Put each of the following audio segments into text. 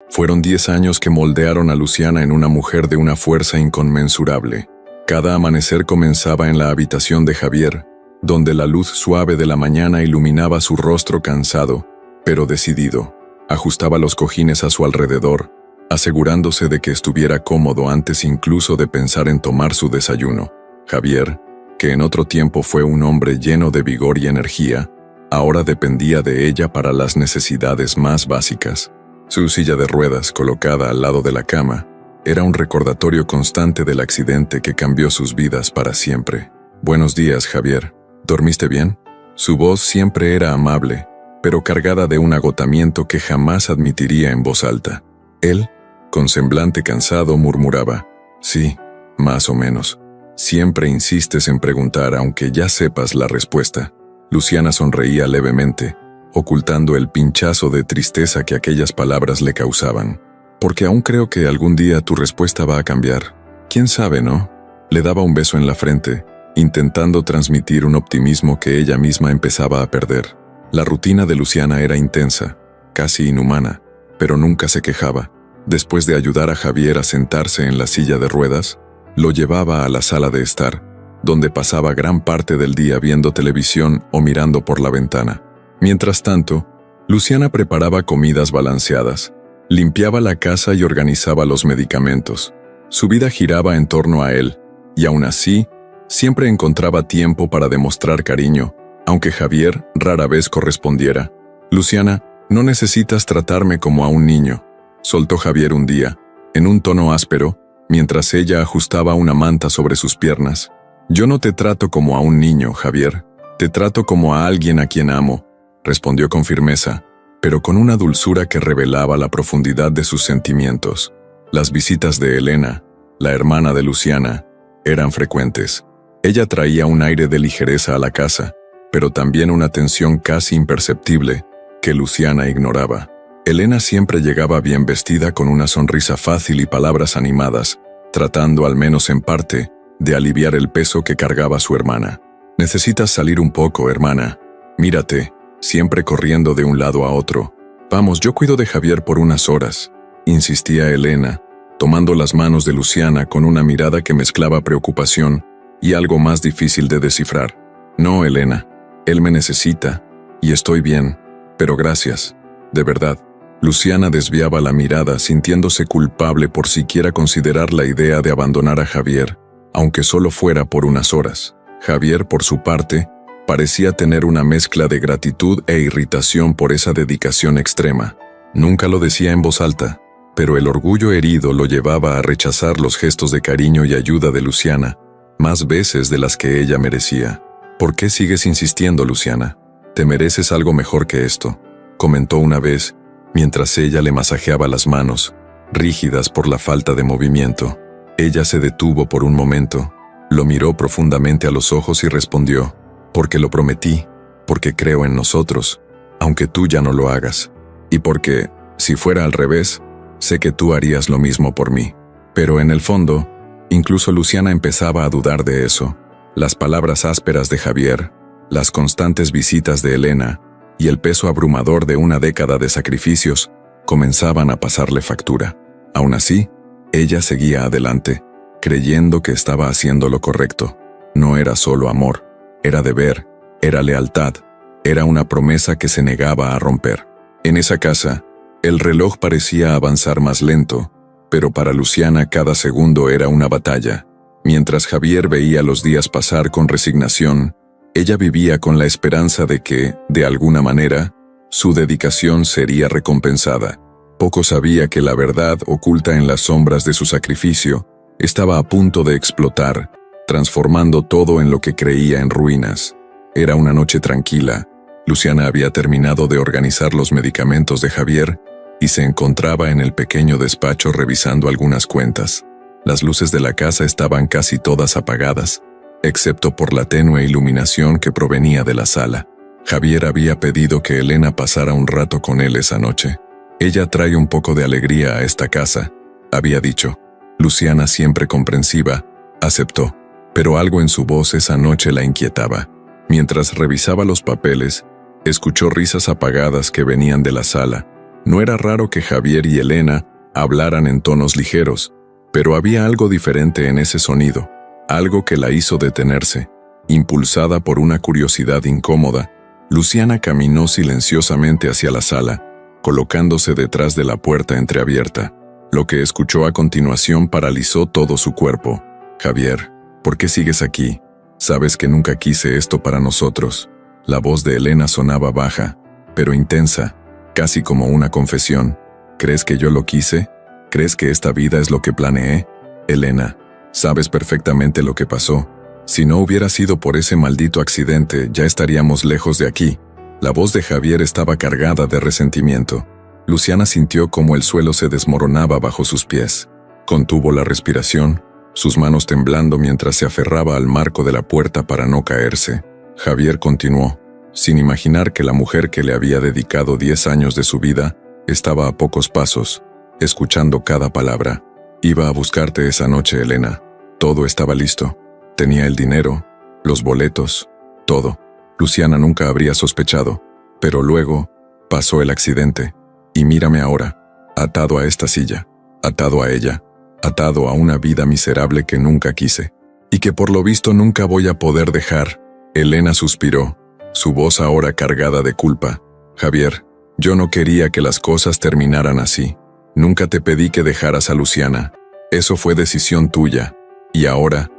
Fueron 10 años que moldearon a Luciana en una mujer de una fuerza inconmensurable. Cada amanecer comenzaba en la habitación de Javier, donde la luz suave de la mañana iluminaba su rostro cansado, pero decidido. Ajustaba los cojines a su alrededor, asegurándose de que estuviera cómodo antes incluso de pensar en tomar su desayuno. Javier, que en otro tiempo fue un hombre lleno de vigor y energía, ahora dependía de ella para las necesidades más básicas. Su silla de ruedas, colocada al lado de la cama, era un recordatorio constante del accidente que cambió sus vidas para siempre. «Buenos días, Javier. ¿Dormiste bien?». Su voz siempre era amable, pero cargada de un agotamiento que jamás admitiría en voz alta. Él, con semblante cansado, murmuraba: «Sí, más o menos. Siempre insistes en preguntar aunque ya sepas la respuesta». Luciana sonreía levemente, ocultando el pinchazo de tristeza que aquellas palabras le causaban. «Porque aún creo que algún día tu respuesta va a cambiar. ¿Quién sabe, no?». Le daba un beso en la frente, intentando transmitir un optimismo que ella misma empezaba a perder. La rutina de Luciana era intensa, casi inhumana, pero nunca se quejaba. Después de ayudar a Javier a sentarse en la silla de ruedas, lo llevaba a la sala de estar, donde pasaba gran parte del día viendo televisión o mirando por la ventana. Mientras tanto, Luciana preparaba comidas balanceadas, limpiaba la casa y organizaba los medicamentos. Su vida giraba en torno a él, y aún así, siempre encontraba tiempo para demostrar cariño, aunque Javier rara vez correspondiera. «Luciana, no necesitas tratarme como a un niño», soltó Javier un día, en un tono áspero, mientras ella ajustaba una manta sobre sus piernas. «Yo no te trato como a un niño, Javier. Te trato como a alguien a quien amo», respondió con firmeza, pero con una dulzura que revelaba la profundidad de sus sentimientos. Las visitas de Elena, la hermana de Luciana, eran frecuentes. Ella traía un aire de ligereza a la casa, pero también una tensión casi imperceptible que Luciana ignoraba. Elena siempre llegaba bien vestida, con una sonrisa fácil y palabras animadas, tratando, al menos en parte, de aliviar el peso que cargaba su hermana. «Necesitas salir un poco, hermana. Mírate, siempre corriendo de un lado a otro. Vamos, yo cuido de Javier por unas horas», insistía Elena, tomando las manos de Luciana con una mirada que mezclaba preocupación y algo más difícil de descifrar. «No, Elena, él me necesita, y estoy bien, pero gracias, de verdad». Luciana desviaba la mirada, sintiéndose culpable por siquiera considerar la idea de abandonar a Javier, aunque solo fuera por unas horas. Javier, por su parte, parecía tener una mezcla de gratitud e irritación por esa dedicación extrema. Nunca lo decía en voz alta, pero el orgullo herido lo llevaba a rechazar los gestos de cariño y ayuda de Luciana, más veces de las que ella merecía. «¿Por qué sigues insistiendo, Luciana? Te mereces algo mejor que esto», comentó una vez, mientras ella le masajeaba las manos, rígidas por la falta de movimiento. Ella se detuvo por un momento, lo miró profundamente a los ojos y respondió: «Porque lo prometí, porque creo en nosotros, aunque tú ya no lo hagas, y porque, si fuera al revés, sé que tú harías lo mismo por mí». Pero en el fondo, incluso Luciana empezaba a dudar de eso. Las palabras ásperas de Javier, las constantes visitas de Elena y el peso abrumador de una década de sacrificios comenzaban a pasarle factura. Aún así, ella seguía adelante, creyendo que estaba haciendo lo correcto. No era solo amor, era deber, era lealtad, era una promesa que se negaba a romper. En esa casa, el reloj parecía avanzar más lento, pero para Luciana cada segundo era una batalla. Mientras Javier veía los días pasar con resignación, ella vivía con la esperanza de que, de alguna manera, su dedicación sería recompensada. Poco sabía que la verdad oculta en las sombras de su sacrificio estaba a punto de explotar, transformando todo en lo que creía en ruinas. Era una noche tranquila. Luciana había terminado de organizar los medicamentos de Javier y se encontraba en el pequeño despacho revisando algunas cuentas. Las luces de la casa estaban casi todas apagadas, excepto por la tenue iluminación que provenía de la sala. Javier había pedido que Elena pasara un rato con él esa noche. «Ella trae un poco de alegría a esta casa», había dicho. Luciana, siempre comprensiva, aceptó, pero algo en su voz esa noche la inquietaba. Mientras revisaba los papeles, escuchó risas apagadas que venían de la sala, No era raro que Javier y Elena hablaran en tonos ligeros, pero había algo diferente en ese sonido, algo que la hizo detenerse. Impulsada por una curiosidad incómoda, Luciana caminó silenciosamente hacia la sala, colocándose detrás de la puerta entreabierta. Lo que escuchó a continuación paralizó todo su cuerpo. «Javier, ¿por qué sigues aquí? Sabes que nunca quise esto para nosotros». La voz de Elena sonaba baja, pero intensa, casi como una confesión. «¿Crees que yo lo quise? ¿Crees que esta vida es lo que planeé? Elena, sabes perfectamente lo que pasó. Si no hubiera sido por ese maldito accidente, ya estaríamos lejos de aquí». La voz de Javier estaba cargada de resentimiento. Luciana sintió como el suelo se desmoronaba bajo sus pies. Contuvo la respiración, sus manos temblando mientras se aferraba al marco de la puerta para no caerse. Javier continuó, sin imaginar que la mujer que le había dedicado 10 años de su vida estaba a pocos pasos, escuchando cada palabra. «Iba a buscarte esa noche, Elena. Todo estaba listo. Tenía el dinero, los boletos, todo». Luciana nunca habría sospechado, pero luego pasó el accidente. Y mírame ahora, atado a esta silla, atado a ella, atado a una vida miserable que nunca quise, y que por lo visto nunca voy a poder dejar. Elena suspiró, su voz ahora cargada de culpa. «Javier, yo no quería que las cosas terminaran así. Nunca te pedí que dejaras a Luciana. Eso fue decisión tuya. Y ahora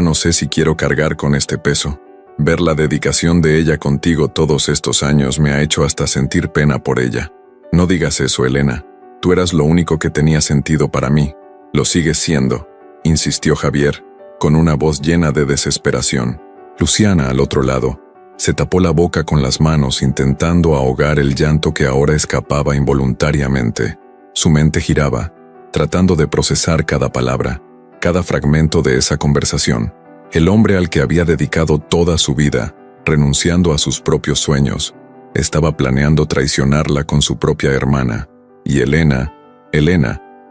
no sé si quiero cargar con este peso. Ver la dedicación de ella contigo todos estos años me ha hecho hasta sentir pena por ella». «No digas eso, Elena. Tú eras lo único que tenía sentido para mí. Lo sigues siendo», insistió Javier, con una voz llena de desesperación. Luciana, al otro lado, se tapó la boca con las manos intentando ahogar el llanto que ahora escapaba involuntariamente. Su mente giraba, tratando de procesar cada palabra, cada fragmento de esa conversación. El hombre al que había dedicado toda su vida, renunciando a sus propios sueños, estaba planeando traicionarla con su propia hermana. Y Elena,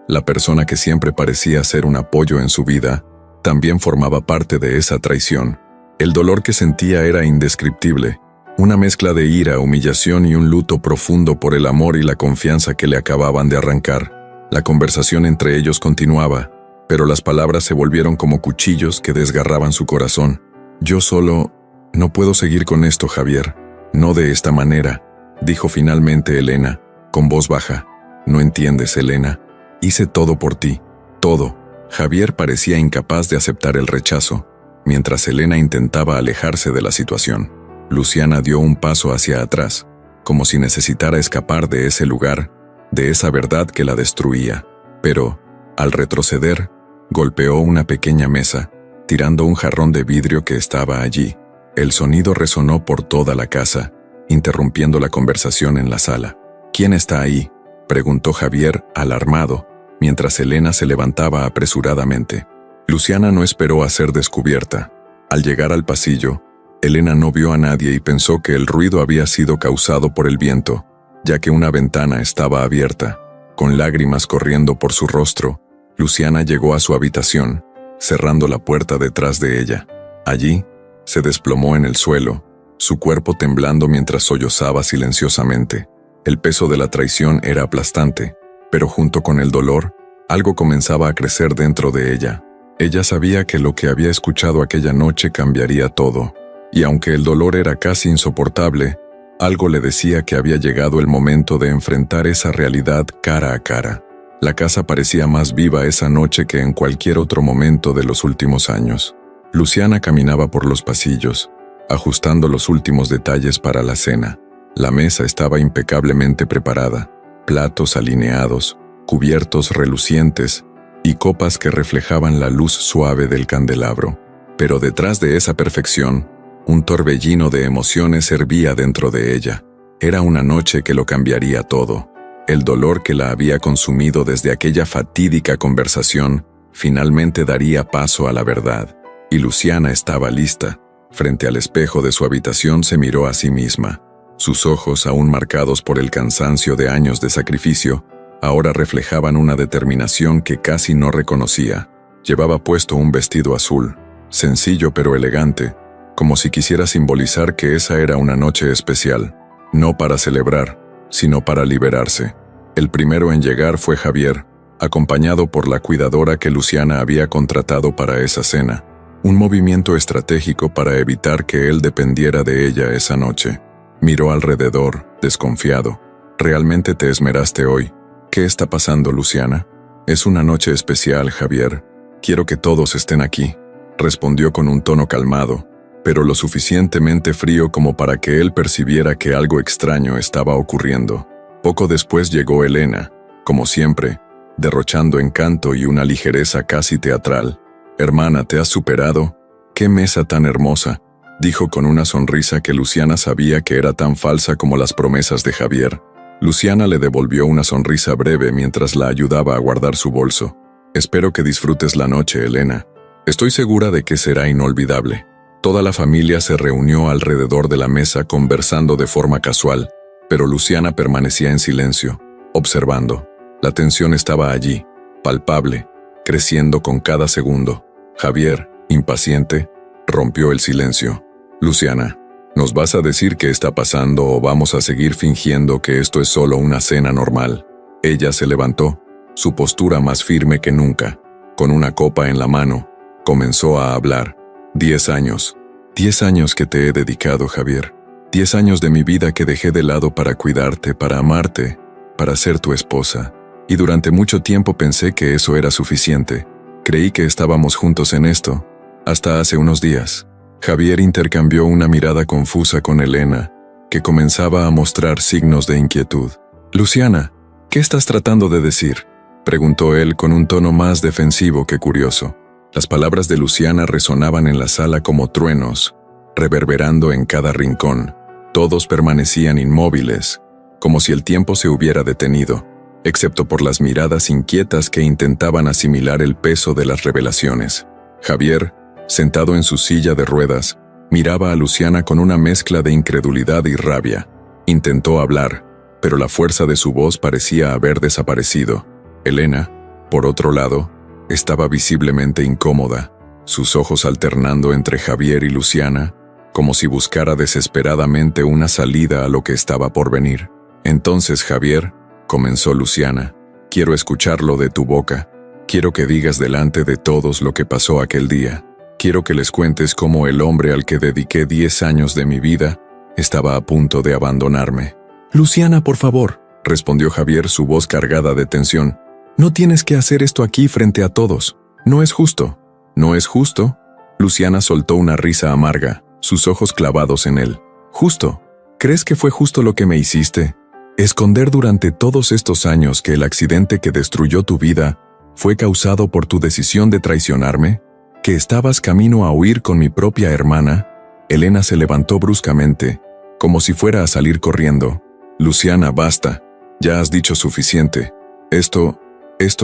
la persona que siempre parecía ser un apoyo en su vida, también formaba parte de esa traición. El dolor que sentía era indescriptible, una mezcla de ira, humillación y un luto profundo por el amor y la confianza que le acababan de arrancar. La conversación entre ellos continuaba, pero las palabras se volvieron como cuchillos que desgarraban su corazón. «Yo solo no puedo seguir con esto, Javier. No de esta manera», dijo finalmente Elena, con voz baja. «No entiendes, Elena. Hice todo por ti, todo». Javier parecía incapaz de aceptar el rechazo, mientras Elena intentaba alejarse de la situación. Luciana dio un paso hacia atrás, como si necesitara escapar de ese lugar, de esa verdad que la destruía. Pero, al retroceder, golpeó una pequeña mesa, tirando un jarrón de vidrio que estaba allí. El sonido resonó por toda la casa, interrumpiendo la conversación en la sala. «¿Quién está ahí?», preguntó Javier, alarmado, mientras Elena se levantaba apresuradamente. Luciana no esperó a ser descubierta. Al llegar al pasillo, Elena no vio a nadie y pensó que el ruido había sido causado por el viento, ya que una ventana estaba abierta. Con lágrimas corriendo por su rostro, Luciana llegó a su habitación, cerrando la puerta detrás de ella. Allí, se desplomó en el suelo, su cuerpo temblando mientras sollozaba silenciosamente. El peso de la traición era aplastante, pero junto con el dolor, algo comenzaba a crecer dentro de ella. Ella sabía que lo que había escuchado aquella noche cambiaría todo, y aunque el dolor era casi insoportable, algo le decía que había llegado el momento de enfrentar esa realidad cara a cara. La casa parecía más viva esa noche que en cualquier otro momento de los últimos años. Luciana caminaba por los pasillos, ajustando los últimos detalles para la cena. La mesa estaba impecablemente preparada, platos alineados, cubiertos relucientes y copas que reflejaban la luz suave del candelabro. Pero detrás de esa perfección, un torbellino de emociones hervía dentro de ella. Era una noche que lo cambiaría todo. El dolor que la había consumido desde aquella fatídica conversación finalmente daría paso a la verdad. Y Luciana estaba lista. Frente al espejo de su habitación se miró a sí misma. Sus ojos, aún marcados por el cansancio de años de sacrificio, ahora reflejaban una determinación que casi no reconocía. Llevaba puesto un vestido azul, sencillo pero elegante, como si quisiera simbolizar que esa era una noche especial, no para celebrar, sino para liberarse. El primero en llegar fue Javier, acompañado por la cuidadora que Luciana había contratado para esa cena, un movimiento estratégico para evitar que él dependiera de ella esa noche. Miró alrededor, desconfiado. «¿Realmente te esmeraste hoy? ¿Qué está pasando, Luciana?» «Es una noche especial, Javier. Quiero que todos estén aquí», respondió con un tono calmado, pero lo suficientemente frío como para que él percibiera que algo extraño estaba ocurriendo. Poco después llegó Elena, como siempre, derrochando encanto y una ligereza casi teatral. «Hermana, ¿te has superado? ¡Qué mesa tan hermosa!», dijo con una sonrisa que Luciana sabía que era tan falsa como las promesas de Javier. Luciana le devolvió una sonrisa breve mientras la ayudaba a guardar su bolso. «Espero que disfrutes la noche, Elena. Estoy segura de que será inolvidable». Toda la familia se reunió alrededor de la mesa conversando de forma casual, pero Luciana permanecía en silencio, observando. La tensión estaba allí, palpable, creciendo con cada segundo. Javier, impaciente, rompió el silencio. «Luciana, ¿nos vas a decir qué está pasando o vamos a seguir fingiendo que esto es solo una cena normal?» Ella se levantó, su postura más firme que nunca. Con una copa en la mano, comenzó a hablar. 10 años. 10 años que te he dedicado, Javier. 10 años de mi vida que dejé de lado para cuidarte, para amarte, para ser tu esposa. Y durante mucho tiempo pensé que eso era suficiente. Creí que estábamos juntos en esto, hasta hace unos días». Javier intercambió una mirada confusa con Elena, que comenzaba a mostrar signos de inquietud. «Luciana, ¿qué estás tratando de decir?», preguntó él con un tono más defensivo que curioso. Las palabras de Luciana resonaban en la sala como truenos, reverberando en cada rincón. Todos permanecían inmóviles, como si el tiempo se hubiera detenido, excepto por las miradas inquietas que intentaban asimilar el peso de las revelaciones. Javier, sentado en su silla de ruedas, miraba a Luciana con una mezcla de incredulidad y rabia. Intentó hablar, pero la fuerza de su voz parecía haber desaparecido. Elena, por otro lado, estaba visiblemente incómoda, sus ojos alternando entre Javier y Luciana, como si buscara desesperadamente una salida a lo que estaba por venir. «Entonces, Javier», comenzó Luciana, «quiero escucharlo de tu boca. Quiero que digas delante de todos lo que pasó aquel día. Quiero que les cuentes cómo el hombre al que dediqué 10 años de mi vida estaba a punto de abandonarme». «Luciana, por favor», respondió Javier, su voz cargada de tensión. «No tienes que hacer esto aquí frente a todos. No es justo». «¿No es justo?». Luciana soltó una risa amarga, sus ojos clavados en él. «¿Justo? ¿Crees que fue justo lo que me hiciste? ¿Esconder durante todos estos años que el accidente que destruyó tu vida fue causado por tu decisión de traicionarme? ¿Que estabas camino a huir con mi propia hermana?» Elena se levantó bruscamente, como si fuera a salir corriendo. «Luciana, basta. Ya has dicho suficiente. Esto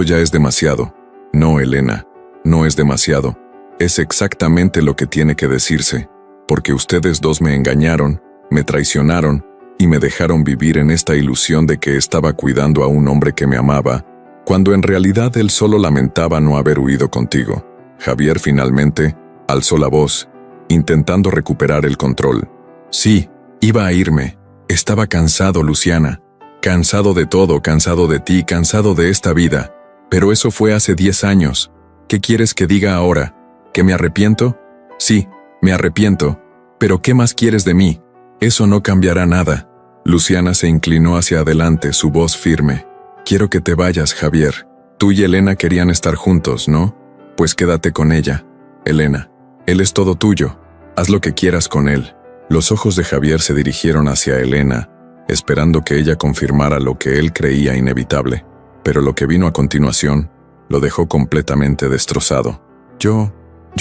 ya es demasiado». «No, Elena, no es demasiado. Es exactamente lo que tiene que decirse, porque ustedes dos me engañaron, me traicionaron y me dejaron vivir en esta ilusión de que estaba cuidando a un hombre que me amaba, cuando en realidad él solo lamentaba no haber huido contigo». Javier finalmente alzó la voz, intentando recuperar el control. «Sí, iba a irme. Estaba cansado, Luciana. Cansado de todo, cansado de ti, cansado de esta vida. Pero eso fue hace 10 años. ¿Qué quieres que diga ahora? ¿Que me arrepiento? Sí, me arrepiento. Pero ¿qué más quieres de mí? Eso no cambiará nada». Luciana se inclinó hacia adelante, su voz firme. «Quiero que te vayas, Javier. Tú y Elena querían estar juntos, ¿no? Pues quédate con ella. Elena, él es todo tuyo. Haz lo que quieras con él». Los ojos de Javier se dirigieron hacia Elena, esperando que ella confirmara lo que él creía inevitable. Pero lo que vino a continuación lo dejó completamente destrozado. Yo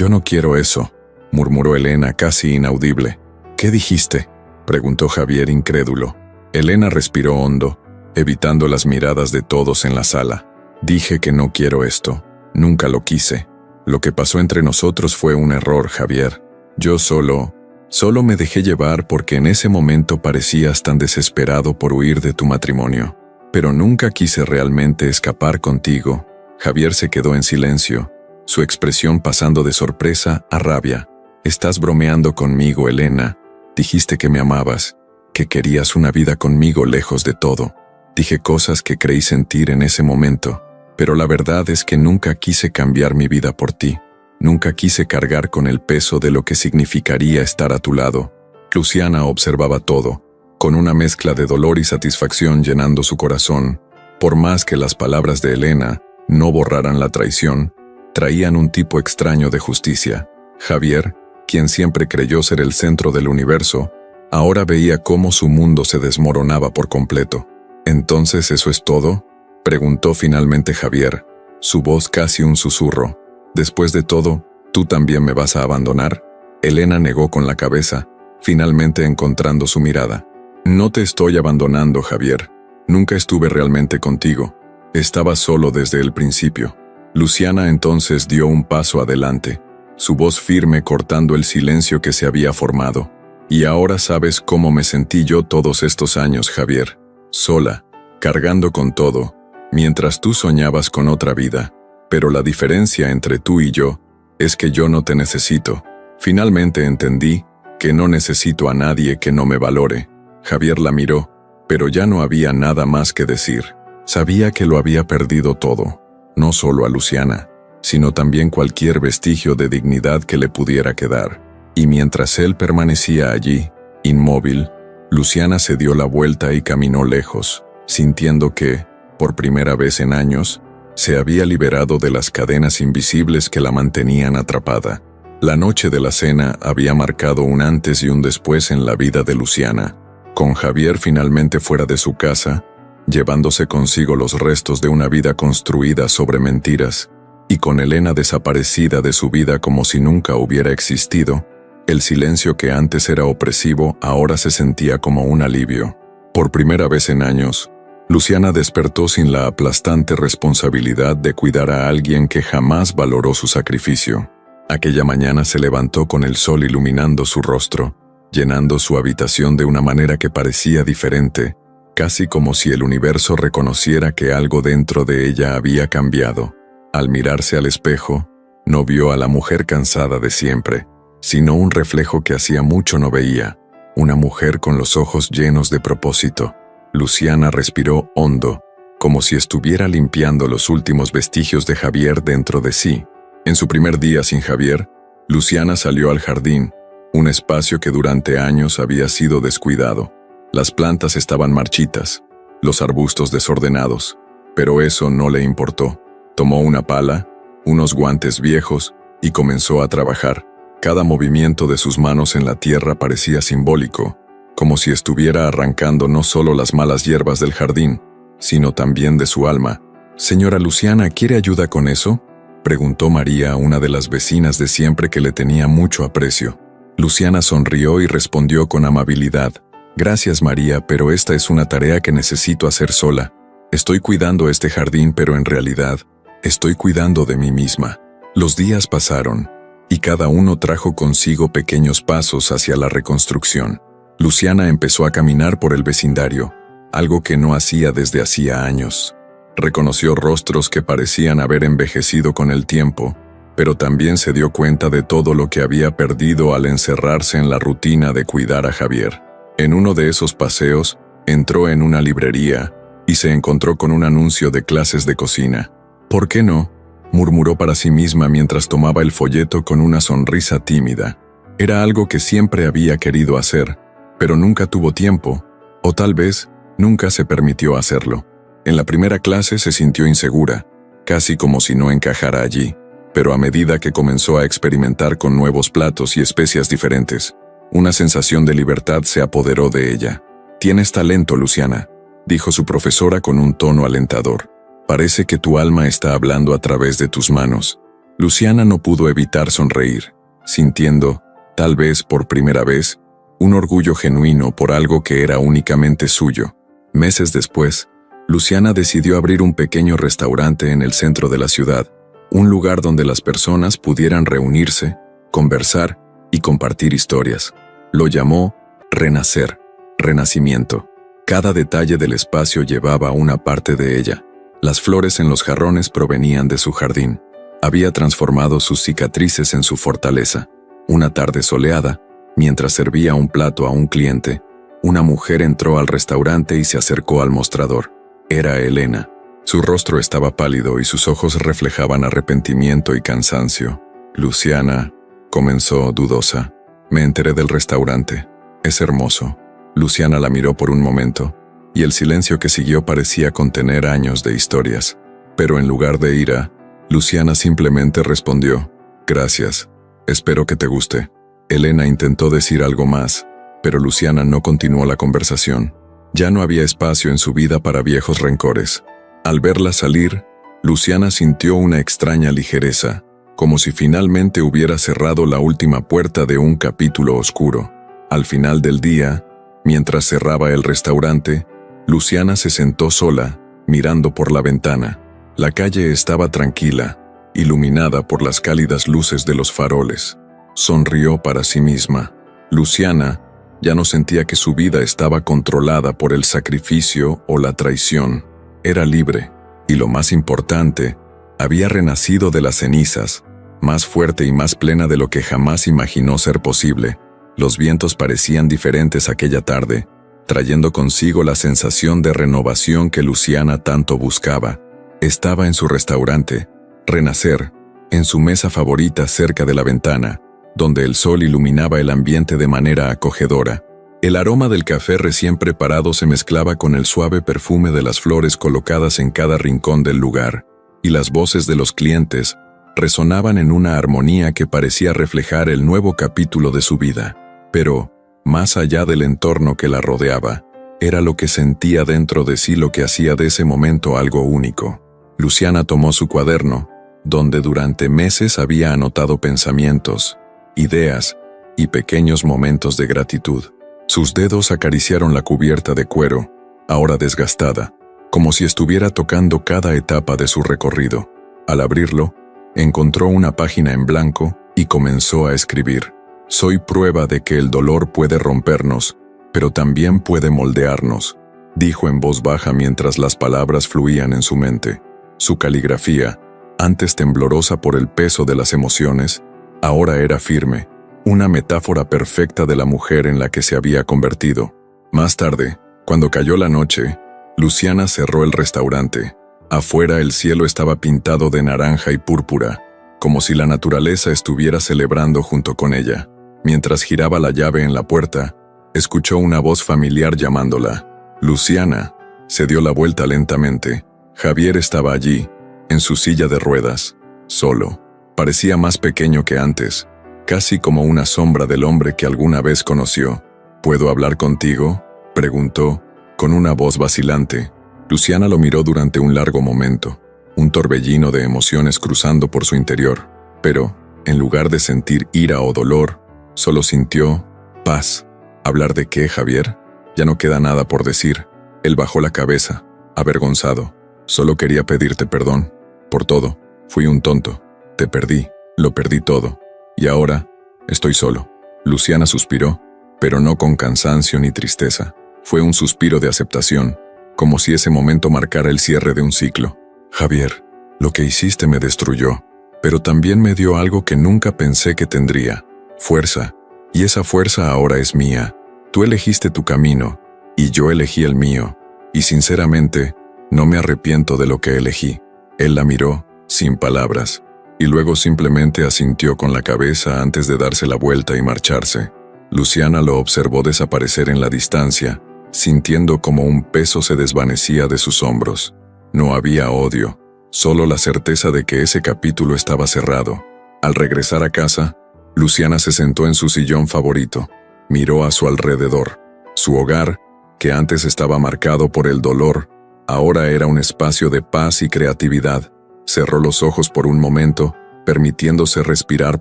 no quiero eso», murmuró Elena casi inaudible. «¿Qué dijiste?», preguntó Javier incrédulo. Elena respiró hondo, evitando las miradas de todos en la sala. «Dije que no quiero esto. Nunca lo quise. Lo que pasó entre nosotros fue un error, Javier. Yo solo me dejé llevar porque en ese momento parecías tan desesperado por huir de tu matrimonio. Pero nunca quise realmente escapar contigo». Javier se quedó en silencio, su expresión pasando de sorpresa a rabia. «Estás bromeando conmigo, Elena. Dijiste que me amabas. que querías una vida conmigo lejos de todo. Dije cosas que creí sentir en ese momento, pero la verdad es que nunca quise cambiar mi vida por ti. Nunca quise cargar con el peso de lo que significaría estar a tu lado. Luciana observaba todo, con una mezcla de dolor y satisfacción llenando su corazón. Por más que las palabras de Elena no borraran la traición, traían un tipo extraño de justicia. Javier, quien siempre creyó ser el centro del universo, ahora veía cómo su mundo se desmoronaba por completo. ¿Entonces eso es todo?, preguntó finalmente Javier, su voz casi un susurro. Después de todo, ¿tú también me vas a abandonar? Elena negó con la cabeza, finalmente encontrando su mirada. No te estoy abandonando, Javier. Nunca estuve realmente contigo. Estaba solo desde el principio. Luciana entonces dio un paso adelante, su voz firme cortando el silencio que se había formado. Y ahora sabes cómo me sentí yo todos estos años, Javier. Sola, cargando con todo, mientras tú soñabas con otra vida. Pero la diferencia entre tú y yo es que yo no te necesito. Finalmente entendí que no necesito a nadie que no me valore. Javier la miró, pero ya no había nada más que decir. Sabía que lo había perdido todo, no solo a Luciana, sino también cualquier vestigio de dignidad que le pudiera quedar. Y mientras él permanecía allí, inmóvil, Luciana se dio la vuelta y caminó lejos, sintiendo que, por primera vez en años, se había liberado de las cadenas invisibles que la mantenían atrapada. La noche de la cena había marcado un antes y un después en la vida de Luciana, con Javier finalmente fuera de su casa, llevándose consigo los restos de una vida construida sobre mentiras, y con Elena desaparecida de su vida como si nunca hubiera existido. El silencio que antes era opresivo ahora se sentía como un alivio. Por primera vez en años, Luciana despertó sin la aplastante responsabilidad de cuidar a alguien que jamás valoró su sacrificio. Aquella mañana se levantó con el sol iluminando su rostro, llenando su habitación de una manera que parecía diferente, casi como si el universo reconociera que algo dentro de ella había cambiado. Al mirarse al espejo, no vio a la mujer cansada de siempre, sino un reflejo que hacía mucho no veía, una mujer con los ojos llenos de propósito. Luciana respiró hondo, como si estuviera limpiando los últimos vestigios de Javier dentro de sí. En su primer día sin Javier, Luciana salió al jardín, un espacio que durante años había sido descuidado. Las plantas estaban marchitas, los arbustos desordenados, pero eso no le importó. Tomó una pala, unos guantes viejos y comenzó a trabajar. Cada movimiento de sus manos en la tierra parecía simbólico, como si estuviera arrancando no solo las malas hierbas del jardín, sino también de su alma. «Señora Luciana, ¿quiere ayuda con eso?», preguntó María, una de las vecinas de siempre que le tenía mucho aprecio. Luciana sonrió y respondió con amabilidad: «Gracias, María, pero esta es una tarea que necesito hacer sola. Estoy cuidando este jardín, pero en realidad, estoy cuidando de mí misma». Los días pasaron, y cada uno trajo consigo pequeños pasos hacia la reconstrucción. Luciana empezó a caminar por el vecindario, algo que no hacía desde hacía años. Reconoció rostros que parecían haber envejecido con el tiempo, pero también se dio cuenta de todo lo que había perdido al encerrarse en la rutina de cuidar a Javier. En uno de esos paseos, entró en una librería y se encontró con un anuncio de clases de cocina. «¿Por qué no?», murmuró para sí misma mientras tomaba el folleto con una sonrisa tímida. Era algo que siempre había querido hacer, pero nunca tuvo tiempo, o tal vez nunca se permitió hacerlo. En la primera clase se sintió insegura, casi como si no encajara allí, pero a medida que comenzó a experimentar con nuevos platos y especias diferentes, una sensación de libertad se apoderó de ella. «Tienes talento, Luciana», dijo su profesora con un tono alentador. «Parece que tu alma está hablando a través de tus manos». Luciana no pudo evitar sonreír, sintiendo, tal vez por primera vez, un orgullo genuino por algo que era únicamente suyo. Meses después, Luciana decidió abrir un pequeño restaurante en el centro de la ciudad, un lugar donde las personas pudieran reunirse, conversar y compartir historias. Lo llamó Renacer, Renacimiento. Cada detalle del espacio llevaba una parte de ella. Las flores en los jarrones provenían de su jardín. Había transformado sus cicatrices en su fortaleza. Una tarde soleada, mientras servía un plato a un cliente, una mujer entró al restaurante y se acercó al mostrador. Era Elena. Su rostro estaba pálido y sus ojos reflejaban arrepentimiento y cansancio. «Luciana», comenzó dudosa. «Me enteré del restaurante. Es hermoso». Luciana la miró por un momento, y el silencio que siguió parecía contener años de historias. Pero en lugar de ira, Luciana simplemente respondió: «Gracias. Espero que te guste». Elena intentó decir algo más, pero Luciana no continuó la conversación. Ya no había espacio en su vida para viejos rencores. Al verla salir, Luciana sintió una extraña ligereza, como si finalmente hubiera cerrado la última puerta de un capítulo oscuro. Al final del día, mientras cerraba el restaurante, Luciana se sentó sola, mirando por la ventana. La calle estaba tranquila, iluminada por las cálidas luces de los faroles. Sonrió para sí misma. Luciana ya no sentía que su vida estaba controlada por el sacrificio o la traición. Era libre, y lo más importante, había renacido de las cenizas, más fuerte y más plena de lo que jamás imaginó ser posible. Los vientos parecían diferentes aquella tarde, trayendo consigo la sensación de renovación que Luciana tanto buscaba. Estaba en su restaurante, renacer, en su mesa favorita cerca de la ventana, donde el sol iluminaba el ambiente de manera acogedora. El aroma del café recién preparado se mezclaba con el suave perfume de las flores colocadas en cada rincón del lugar, y las voces de los clientes resonaban en una armonía que parecía reflejar el nuevo capítulo de su vida. Pero, más allá del entorno que la rodeaba, era lo que sentía dentro de sí lo que hacía de ese momento algo único. Luciana tomó su cuaderno, donde durante meses había anotado pensamientos, ideas y pequeños momentos de gratitud. Sus dedos acariciaron la cubierta de cuero, ahora desgastada, como si estuviera tocando cada etapa de su recorrido. Al abrirlo, encontró una página en blanco y comenzó a escribir: «Soy prueba de que el dolor puede rompernos, pero también puede moldearnos», dijo en voz baja mientras las palabras fluían en su mente. Su caligrafía, antes temblorosa por el peso de las emociones, ahora era firme, una metáfora perfecta de la mujer en la que se había convertido. Más tarde, cuando cayó la noche, Luciana cerró el restaurante. Afuera el cielo estaba pintado de naranja y púrpura, como si la naturaleza estuviera celebrando junto con ella. Mientras giraba la llave en la puerta, escuchó una voz familiar llamándola. «Luciana». Se dio la vuelta lentamente. Javier estaba allí, en su silla de ruedas, solo. Parecía más pequeño que antes, casi como una sombra del hombre que alguna vez conoció. «¿Puedo hablar contigo?», preguntó, con una voz vacilante. Luciana lo miró durante un largo momento, un torbellino de emociones cruzando por su interior. Pero, en lugar de sentir ira o dolor, solo sintió paz. ¿Hablar de qué, Javier? Ya no queda nada por decir. Él bajó la cabeza, avergonzado. «Solo quería pedirte perdón. Por todo. Fui un tonto. Te perdí. Lo perdí todo. Y ahora, estoy solo». Luciana suspiró, pero no con cansancio ni tristeza. Fue un suspiro de aceptación, como si ese momento marcara el cierre de un ciclo. «Javier, lo que hiciste me destruyó, pero también me dio algo que nunca pensé que tendría. Fuerza. Y esa fuerza ahora es mía. Tú elegiste tu camino, y yo elegí el mío. Y sinceramente, no me arrepiento de lo que elegí». Él la miró, sin palabras, y luego simplemente asintió con la cabeza antes de darse la vuelta y marcharse. Luciana lo observó desaparecer en la distancia, sintiendo como un peso se desvanecía de sus hombros. No había odio, solo la certeza de que ese capítulo estaba cerrado. Al regresar a casa, Luciana se sentó en su sillón favorito, miró a su alrededor. Su hogar, que antes estaba marcado por el dolor, ahora era un espacio de paz y creatividad. Cerró los ojos por un momento, permitiéndose respirar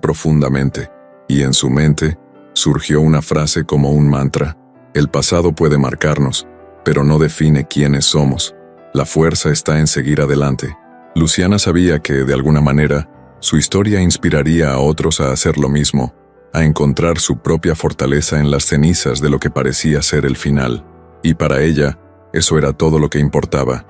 profundamente, y en su mente surgió una frase como un mantra: «El pasado puede marcarnos, pero no define quiénes somos. La fuerza está en seguir adelante». Luciana sabía que, de alguna manera, su historia inspiraría a otros a hacer lo mismo, a encontrar su propia fortaleza en las cenizas de lo que parecía ser el final. Y para ella, eso era todo lo que importaba.